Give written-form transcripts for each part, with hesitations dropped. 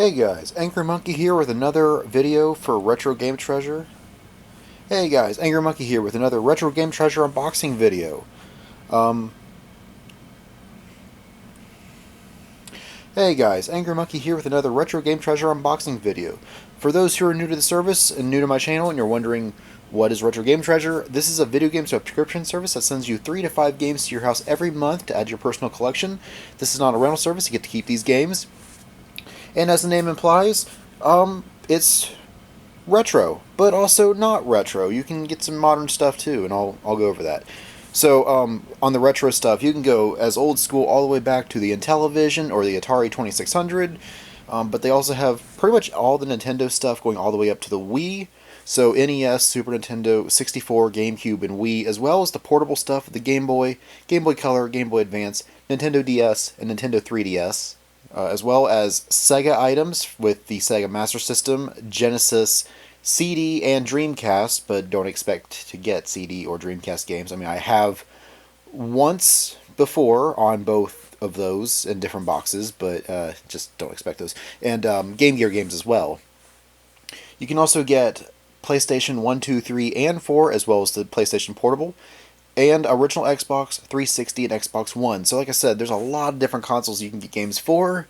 Hey guys, AngryMonkey here with another video for RetroGameTreasure. Hey guys, AngryMonkey here with another RetroGameTreasure unboxing video. Hey guys, AngryMonkey here with another RetroGameTreasure unboxing video. For those who are new to the service and new to my channel and you're wondering what is RetroGameTreasure, this is a video game subscription service that sends you 3 to 5 games to your house every month to add to your personal collection. This is not a rental service, you get to keep these games. And as the name implies, it's retro, but also not retro. You can get some modern stuff too, and I'll go over that. So on the retro stuff, you can go as old school all the way back to the Intellivision or the Atari 2600, but they also have pretty much all the Nintendo stuff going all the way up to the Wii. So NES, Super Nintendo, 64, GameCube, and Wii, as well as the portable stuff, the Game Boy, Game Boy Color, Game Boy Advance, Nintendo DS, and Nintendo 3DS. As well as Sega items with the Sega Master System, Genesis, CD, and Dreamcast, but don't expect to get CD or Dreamcast games. I mean, I have once before on both of those in different boxes, but just don't expect those. And Game Gear games as well. You can also get PlayStation 1, 2, 3, and 4, as well as the PlayStation Portable, and original Xbox 360 and Xbox One. So like I said, there's a lot of different consoles you can get games for.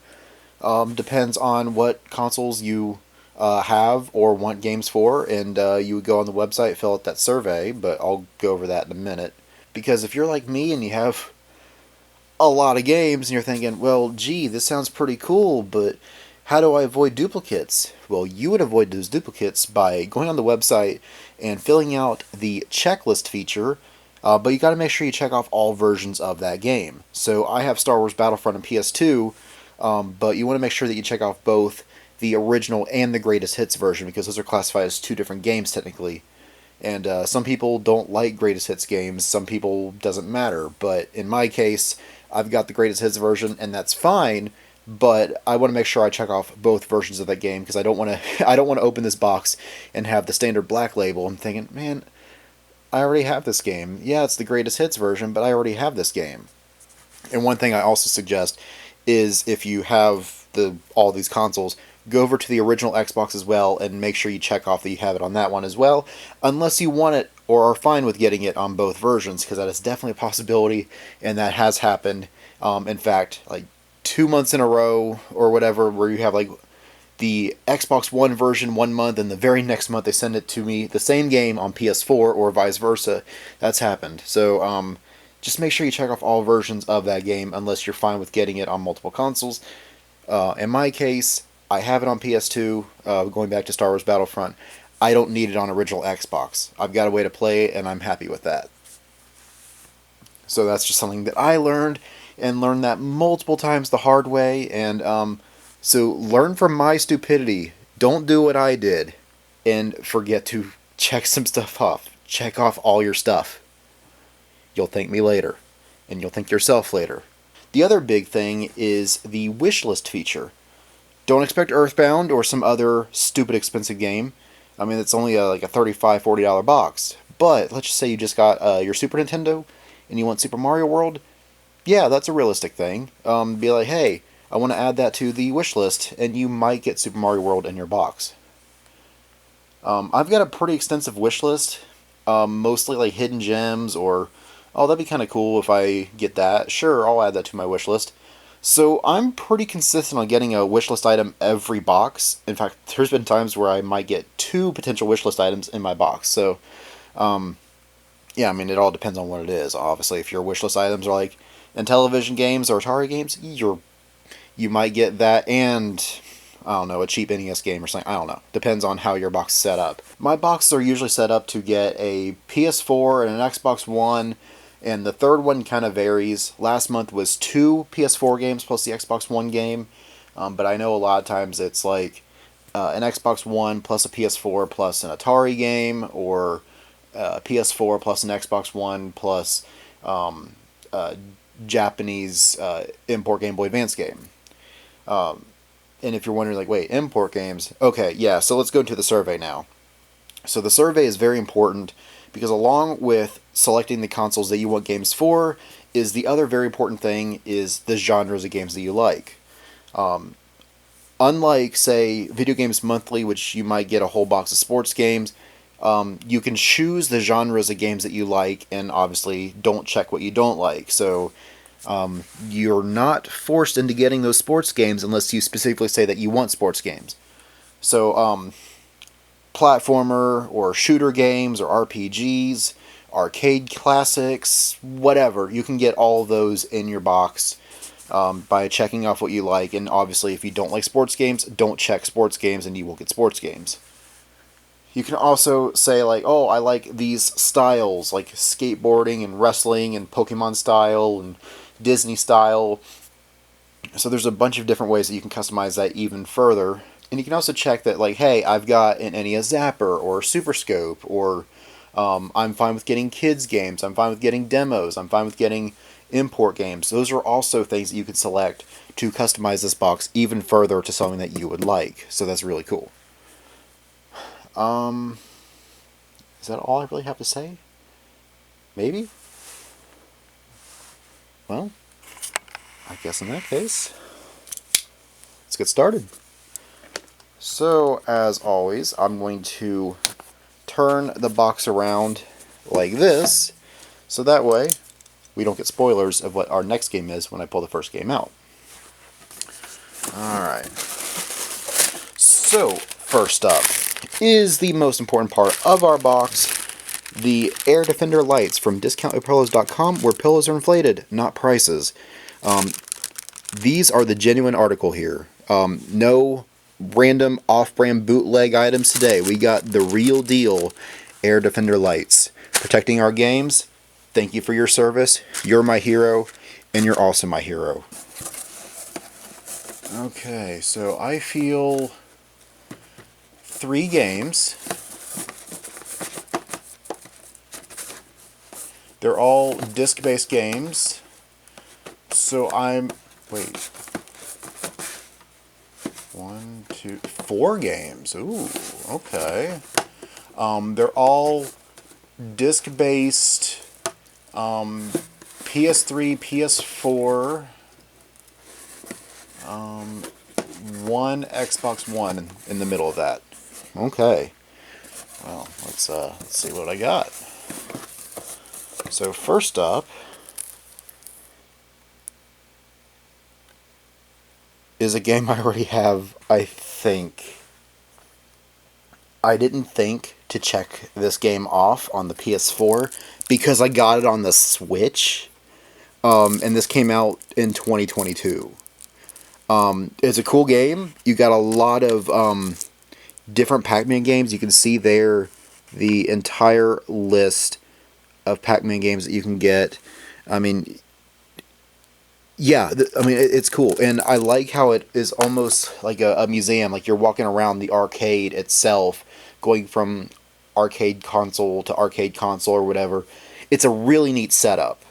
Depends on what consoles you have or want games for, and you would go on the website, fill out that survey, but I'll go over that in a minute. Because if you're like me and you have a lot of games and you're thinking, well, gee, this sounds pretty cool, but how do I avoid duplicates? Well, you would avoid those duplicates by going on the website and filling out the checklist feature. But you got to make sure you check off all versions of that game. So I have Star Wars Battlefront on PS2, but you want to make sure that you check off both the original and the greatest hits version, because those are classified as two different games technically. And some people don't like greatest hits games, some people doesn't matter. But in my case, I've got the greatest hits version, and that's fine. But I want to make sure I check off both versions of that game, because I don't want to I don't want to open this box and have the standard black label. I'm thinking, man, I already have this game. Yeah, it's the greatest hits version, but I already have this game. And one thing I also suggest is if you have all these consoles, go over to the original Xbox as well and make sure you check off that you have it on that one as well, unless you want it or are fine with getting it on both versions, because that is definitely a possibility, and that has happened. In fact, like 2 months in a row or whatever, where you have like the Xbox One version 1 month, and the very next month they send it to me, the same game on PS4, or vice versa. That's happened. So just make sure you check off all versions of that game, unless you're fine with getting it on multiple consoles. In my case, I have it on PS2, going back to Star Wars Battlefront. I don't need it on original Xbox. I've got a way to play it, and I'm happy with that. So that's just something that I learned, and learned that multiple times the hard way, and so learn from my stupidity. Don't do what I did and forget to check some stuff off. Check off all your stuff. You'll thank me later, and you'll thank yourself later. The other big thing is the wishlist feature. Don't expect Earthbound or some other stupid expensive game. I mean, it's only like a $35, $40 box. But let's just say you just got your Super Nintendo and you want Super Mario World. Yeah, that's a realistic thing. Be like, hey, I want to add that to the wish list, and you might get Super Mario World in your box. I've got a pretty extensive wish list, mostly like hidden gems, or, oh, that'd be kind of cool if I get that. Sure, I'll add that to my wish list. So I'm pretty consistent on getting a wish list item every box. In fact, there's been times where I might get 2 potential wish list items in my box. So, yeah, I mean, it all depends on what it is. Obviously, if your wish list items are like Intellivision games or Atari games, you might get that and, I don't know, a cheap NES game or something. I don't know. Depends on how your box is set up. My boxes are usually set up to get a PS4 and an Xbox One, and the third one kind of varies. Last month was 2 PS4 games plus the Xbox One game, but I know a lot of times it's like an Xbox One plus a PS4 plus an Atari game, or PS4 plus an Xbox One plus Japanese import Game Boy Advance game. And if you're wondering, like, wait, import games? Okay, yeah, so let's go into the survey now. So the survey is very important, because along with selecting the consoles that you want games for, is the other very important thing is the genres of games that you like. Unlike, say, Video Games Monthly, which you might get a whole box of sports games, you can choose the genres of games that you like, and obviously don't check what you don't like. So you're not forced into getting those sports games unless you specifically say that you want sports games. So platformer or shooter games or RPGs, arcade classics, whatever, you can get all of those in your box by checking off what you like. And obviously, if you don't like sports games, don't check sports games and you will get sports games. You can also say, like, oh, I like these styles, like skateboarding and wrestling and Pokemon style and Disney style. So there's a bunch of different ways that you can customize that even further. And you can also check that, like, hey, I've got an NES Zapper or Super Scope, or I'm fine with getting kids games, I'm fine with getting demos, I'm fine with getting import games. Those are also things that you can select to customize this box even further to something that you would like. So that's really cool. Is that all I really have to say? Maybe? Well, I guess in that case, let's get started. So, as always, I'm going to turn the box around like this, so that way we don't get spoilers of what our next game is when I pull the first game out. Alright. So, first up is the most important part of our box, the Air Defender lights from DiscountPillows.com, where pillows are inflated, not prices. These are the genuine article here. No random off-brand bootleg items today. We got the real deal Air Defender lights. Protecting our games, thank you for your service. You're my hero, and you're also my hero. Okay, so I feel 3 games. They're all disc-based games. So wait. 1, 2, 4 games. Ooh, okay. They're all disc-based, PS3, PS4, one Xbox One in the middle of that. Okay. Well, let's see what I got. So first up is a game I already have, I think. I didn't think to check this game off on the PS4 because I got it on the Switch, and this came out in 2022. It's a cool game. You got a lot of different Pac-Man games. You can see there the entire list of Pac-Man games that you can get. I mean, yeah, it's cool, and I like how it is almost like a museum. Like you're walking around the arcade itself, going from arcade console to arcade console or whatever. It's a really neat setup.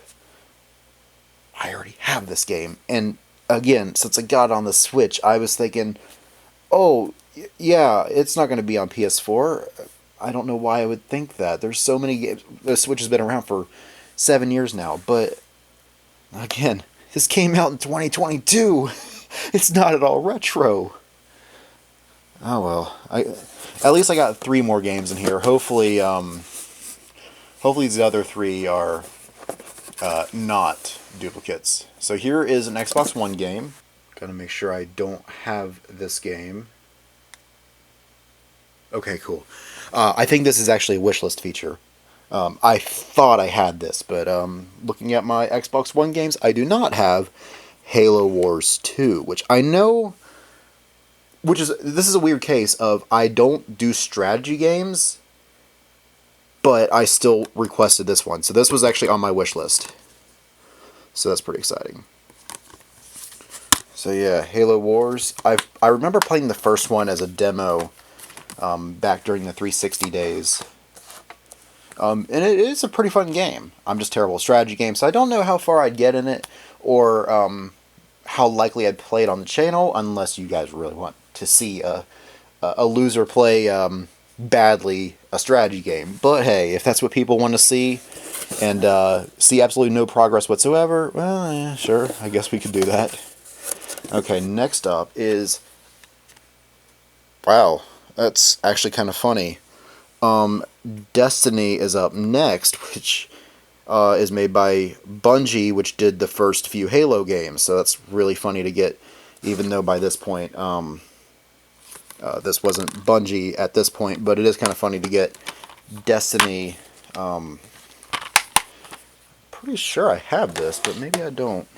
I already have this game, and again, since I got it on the Switch, I was thinking, oh, yeah, it's not going to be on PS4. I don't know why I would think that. There's so many games. The Switch has been around for 7 years now, but again, this came out in 2022. It's not at all retro. Oh well. At least I got 3 more games in here. Hopefully these other 3 are not duplicates. So here is an Xbox One game. Gotta make sure I don't have this game. Okay, cool. I think this is actually a wishlist feature. I thought I had this, but looking at my Xbox One games, I do not have Halo Wars 2, which I know... this is a weird case of I don't do strategy games, but I still requested this one. So this was actually on my wish list. So that's pretty exciting. So yeah, Halo Wars. I remember playing the first one as a demo back during the 360 days. And it is a pretty fun game. I'm just terrible at strategy games, so I don't know how far I'd get in it, or how likely I'd play it on the channel, unless you guys really want to see a loser play badly a strategy game. But hey, if that's what people want to see, and see absolutely no progress whatsoever, well, yeah, sure, I guess we could do that. Okay, next up is Wow, that's actually kind of funny. Destiny is up next, which is made by Bungie, which did the first few Halo games. So that's really funny to get, even though by this point, this wasn't Bungie at this point, but it is kind of funny to get Destiny. Pretty sure I have this, but maybe I don't.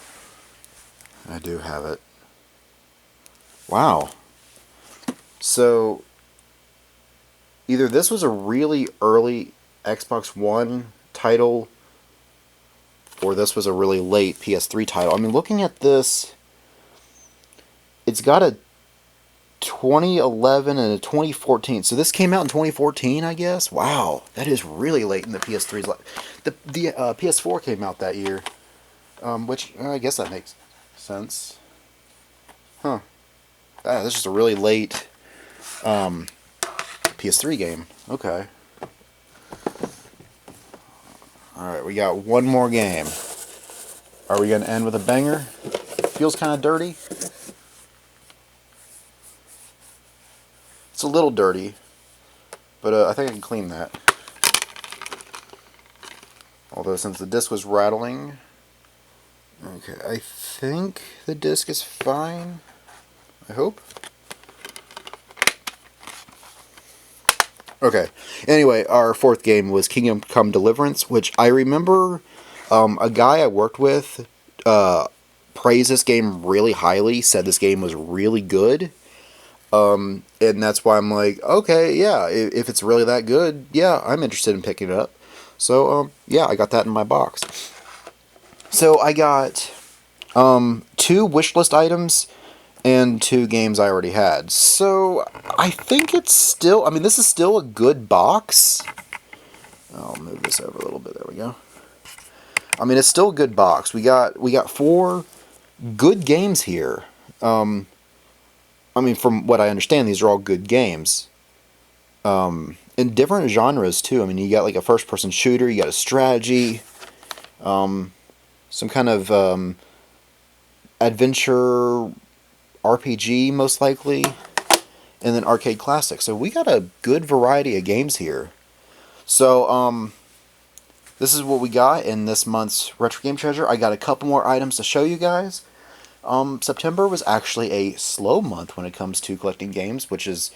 I do have it. Wow. So, either this was a really early Xbox One title, or this was a really late PS3 title. I mean, looking at this, it's got a 2011 and a 2014. So this came out in 2014, I guess. Wow, that is really late in the PS3's life. The PS4 came out that year, which I guess that makes sense. Huh. This is just a really late PS3 game. Okay. Alright, we got one more game. Are we going to end with a banger? Feels kind of dirty. It's a little dirty, but I think I can clean that. Although since the disc was rattling... Okay, I think the disc is fine. I hope. Okay, anyway, our fourth game was Kingdom Come Deliverance, which I remember a guy I worked with praised this game really highly, said this game was really good. And that's why I'm like, okay, yeah, if it's really that good, yeah, I'm interested in picking it up. So, yeah, I got that in my box. So I got 2 wishlist items and 2 games I already had. So I think it's still, I mean, this is still a good box. I'll move this over a little bit. There we go. I mean, it's still a good box. We got 4 good games here. I mean, from what I understand, these are all good games. In different genres, too. I mean, you got like a first-person shooter, you got a strategy, some kind of adventure RPG, most likely, and then arcade classic. So we got a good variety of games here. So, this is what we got in this month's Retro Game Treasure. I got a couple more items to show you guys. September was actually a slow month when it comes to collecting games, which is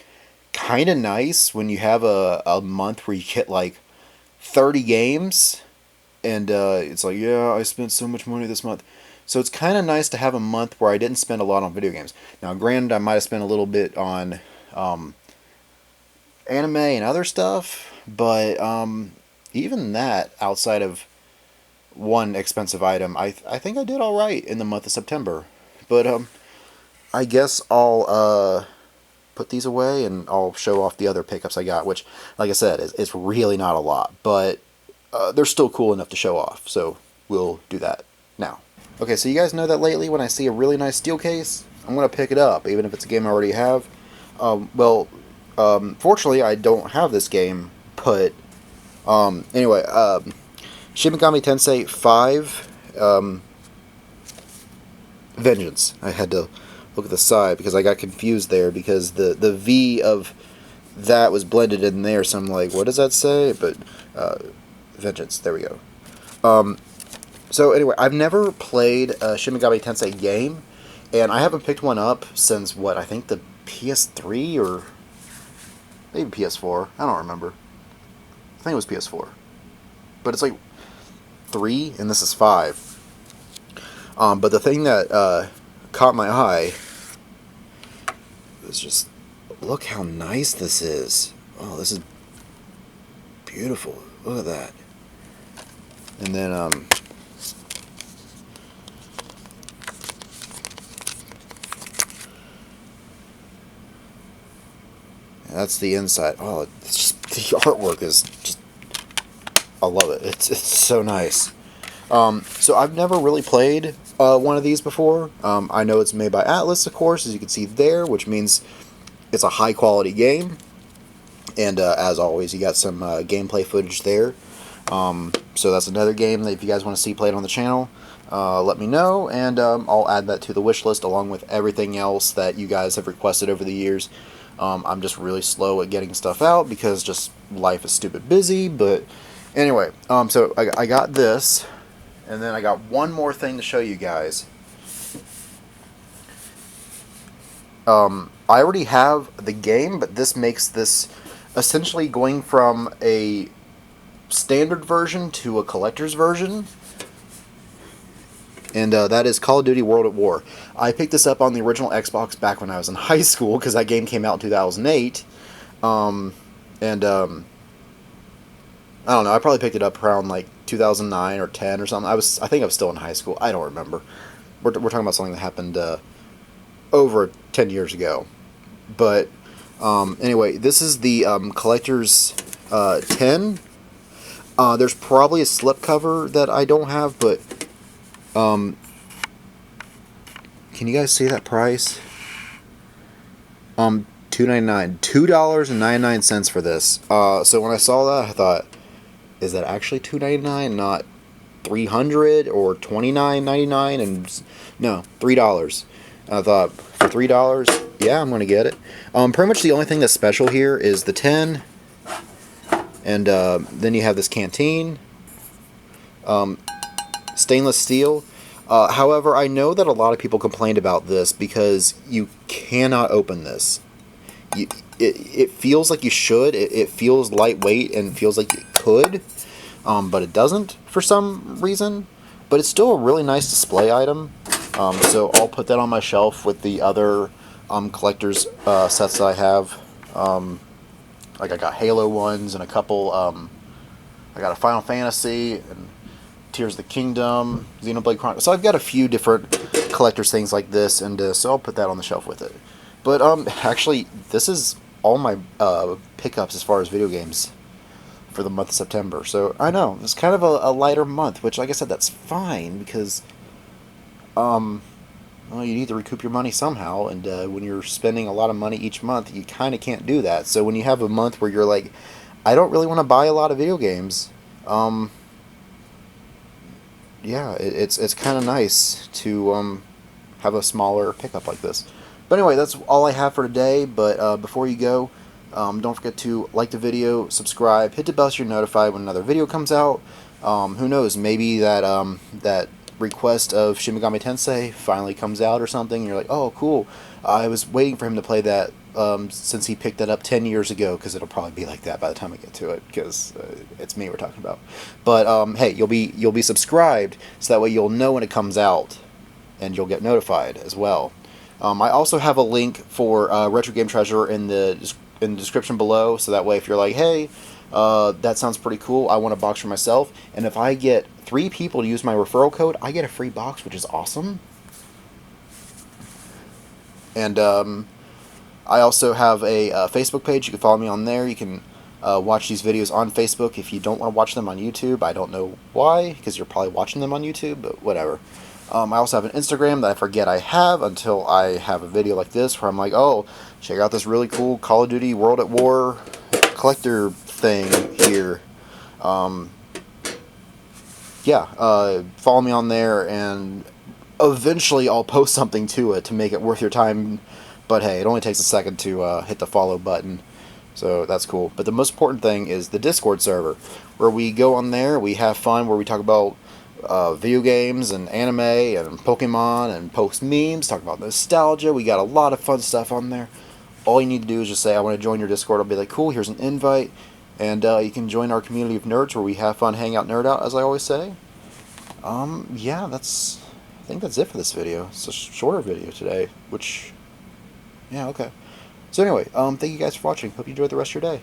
kind of nice when you have a month where you get like 30 games, and it's like, yeah, I spent so much money this month. So it's kind of nice to have a month where I didn't spend a lot on video games. Now, granted, I might have spent a little bit on anime and other stuff, but even that, outside of one expensive item, I think I did all right in the month of September. But I guess I'll put these away and I'll show off the other pickups I got, which, like I said, it's really not a lot, but they're still cool enough to show off, so we'll do that now. Okay, so you guys know that lately when I see a really nice steel case, I'm going to pick it up, even if it's a game I already have. Fortunately, I don't have this game, but anyway, Shin Megami Tensei 5 Vengeance. I had to look at the side because I got confused there because the V of that was blended in there, so I'm like, what does that say? But Vengeance, there we go. So anyway, I've never played a Shin Megami Tensei game, and I haven't picked one up since, what, I think the PS3 or maybe PS4. I don't remember. I think it was PS4. But it's like 3, and this is 5. But the thing that caught my eye was just, look how nice this is. Oh, this is beautiful. Look at that. And then, that's the inside. Oh, it's just, the artwork is just, I love it. It's so nice. So I've never really played one of these before. I know it's made by Atlas, of course, as you can see there, which means it's a high quality game. And as always, you got some gameplay footage there. So that's another game that if you guys want to see played on the channel, let me know, and I'll add that to the wish list along with everything else that you guys have requested over the years. I'm just really slow at getting stuff out because just life is stupid busy. But anyway, so I got this, and then I got one more thing to show you guys. I already have the game, but this makes this essentially going from a standard version to a collector's version. And that is Call of Duty World at War. I picked this up on the original Xbox back when I was in high school, because that game came out in 2008. I don't know, I probably picked it up around like 2009 or 10 or something. I think I was still in high school. I don't remember. We're talking about something that happened over 10 years ago. But anyway, this is the collector's 10. There's probably a slipcover that I don't have, but can you guys see that price? $2.99, $2.99 for this. So when I saw that, I thought, is that actually $2.99, not $300 or $29.99? And no, $3. I thought, for $3, yeah, I'm gonna get it. Pretty much the only thing that's special here is the 10, and then you have this canteen, stainless steel. However, I know that a lot of people complained about this because you cannot open this. It feels like you should. It feels lightweight and feels like it could, but it doesn't for some reason. But it's still a really nice display item. So I'll put that on my shelf with the other collector's sets that I have. Like I got Halo ones and a couple. I got a Final Fantasy and Tears of the Kingdom, Xenoblade Chronicles. So I've got a few different collector's things like this, and so I'll put that on the shelf with it. But actually, this is all my pickups as far as video games for the month of September. So I know it's kind of a lighter month, which, like I said, that's fine because well, you need to recoup your money somehow, and when you're spending a lot of money each month, you kind of can't do that. So when you have a month where you're like, I don't really want to buy a lot of video games, yeah, it's kind of nice to have a smaller pickup like this. But anyway, that's all I have for today. But before you go, don't forget to like the video, subscribe, hit the bell so you're notified when another video comes out. Who knows, maybe that that request of Shin Megami Tensei finally comes out or something, and you're like, oh, cool. I was waiting for him to play that since he picked that up 10 years ago, because it'll probably be like that by the time I get to it, because it's me we're talking about. But hey, you'll be subscribed, so that way you'll know when it comes out, and you'll get notified as well. I also have a link for RetroGameTreasure in the description below, so that way if you're like, hey, that sounds pretty cool, I want a box for myself, and if I get 3 people to use my referral code, I get a free box, which is awesome. And I also have a Facebook page. You can follow me on there. You can watch these videos on Facebook if you don't want to watch them on YouTube. I don't know why, because you're probably watching them on YouTube, but whatever. I also have an Instagram that I forget I have until I have a video like this where I'm like, oh, check out this really cool Call of Duty World at War collector thing here. Yeah, follow me on there, and eventually I'll post something to it to make it worth your time. But hey, it only takes a second to hit the follow button, so that's cool. But the most important thing is the Discord server, where we go on there, we have fun, where we talk about video games and anime and Pokemon and post memes, talk about nostalgia. We got a lot of fun stuff on there. All you need to do is just say, I want to join your Discord. I'll be like, cool, here's an invite, and you can join our community of nerds where we have fun, hang out, nerd out, as I always say. Yeah, I think that's it for this video. It's a shorter video today, which, yeah, okay. So anyway, thank you guys for watching. Hope you enjoyed the rest of your day.